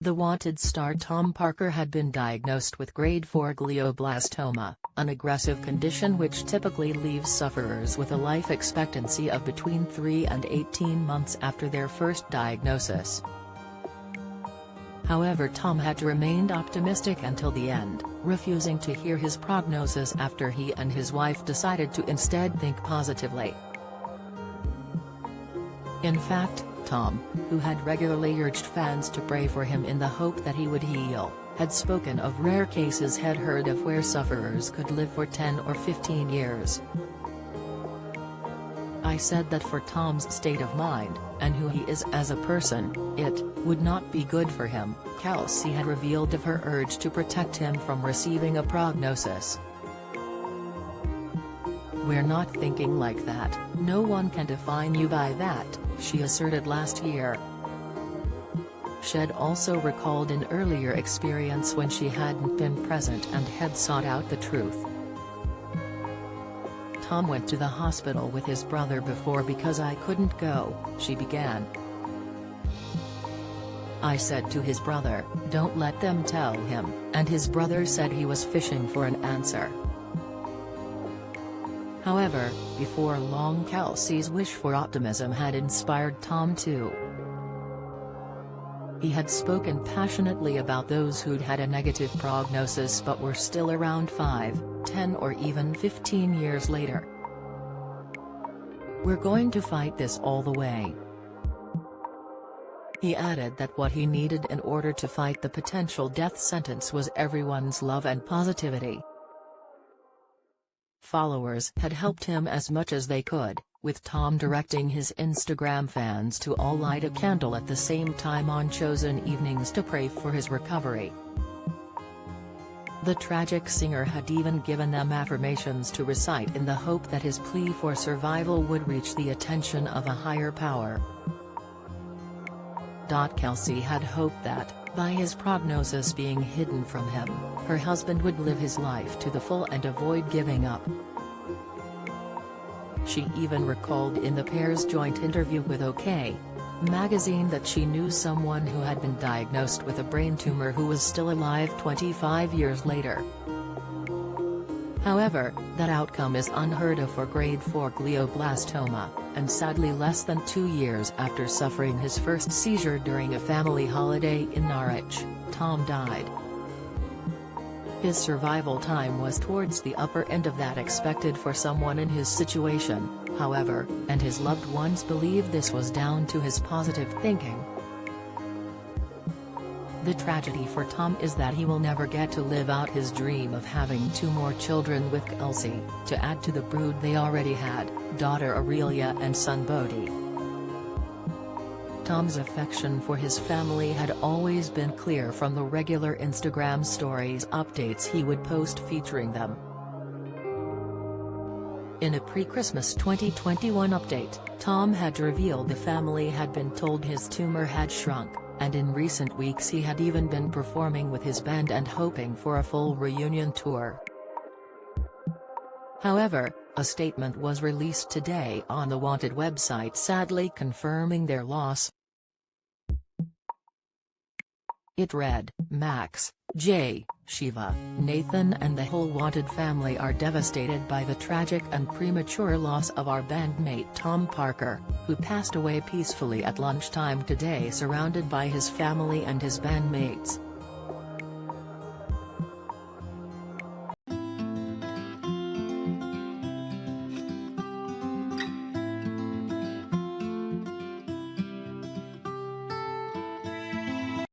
The Wanted star Tom Parker had been diagnosed with grade 4 glioblastoma, an aggressive condition which typically leaves sufferers with a life expectancy of between 3 and 18 months after their first diagnosis. However, Tom had remained optimistic until the end, refusing to hear his prognosis after he and his wife decided to instead think positively. In fact, Tom, who had regularly urged fans to pray for him in the hope that he would heal, had spoken of rare cases he'd heard of where sufferers could live for 10 or 15 years. "I said that for Tom's state of mind, and who he is as a person, it would not be good for him," Kelsey had revealed of her urge to protect him from receiving a prognosis. "We're not thinking like that, no one can define you by that," she asserted last year. She'd also recalled an earlier experience when she hadn't been present and had sought out the truth. "Tom went to the hospital with his brother before because I couldn't go," she began. "I said to his brother, 'Don't let them tell him,' and his brother said he was fishing for an answer." However, before long Kelsey's wish for optimism had inspired Tom too. He had spoken passionately about those who'd had a negative prognosis but were still around 5, 10 or even 15 years later. "We're going to fight this all the way." He added that what he needed in order to fight the potential death sentence was everyone's love and positivity. Followers had helped him as much as they could, with Tom directing his Instagram fans to all light a candle at the same time on chosen evenings to pray for his recovery. The tragic singer had even given them affirmations to recite in the hope that his plea for survival would reach the attention of a higher power. Kelsey had hoped that, by his prognosis being hidden from him, her husband would live his life to the full and avoid giving up. She even recalled in the pair's joint interview with OK! magazine that she knew someone who had been diagnosed with a brain tumor who was still alive 25 years later. However, that outcome is unheard of for grade 4 glioblastoma, and sadly less than 2 years after suffering his first seizure during a family holiday in Norwich, Tom died. His survival time was towards the upper end of that expected for someone in his situation, however, and his loved ones believe this was down to his positive thinking. The tragedy for Tom is that he will never get to live out his dream of having 2 more children with Kelsey, to add to the brood they already had, daughter Aurelia and son Bodhi. Tom's affection for his family had always been clear from the regular Instagram stories updates he would post featuring them. In a pre-Christmas 2021 update, Tom had revealed the family had been told his tumor had shrunk, and in recent weeks he had even been performing with his band and hoping for a full reunion tour. However, a statement was released today on the Wanted website sadly confirming their loss. It read, "Max, Jay, Shiva, Nathan and the whole Wanted family are devastated by the tragic and premature loss of our bandmate Tom Parker, who passed away peacefully at lunchtime today surrounded by his family and his bandmates.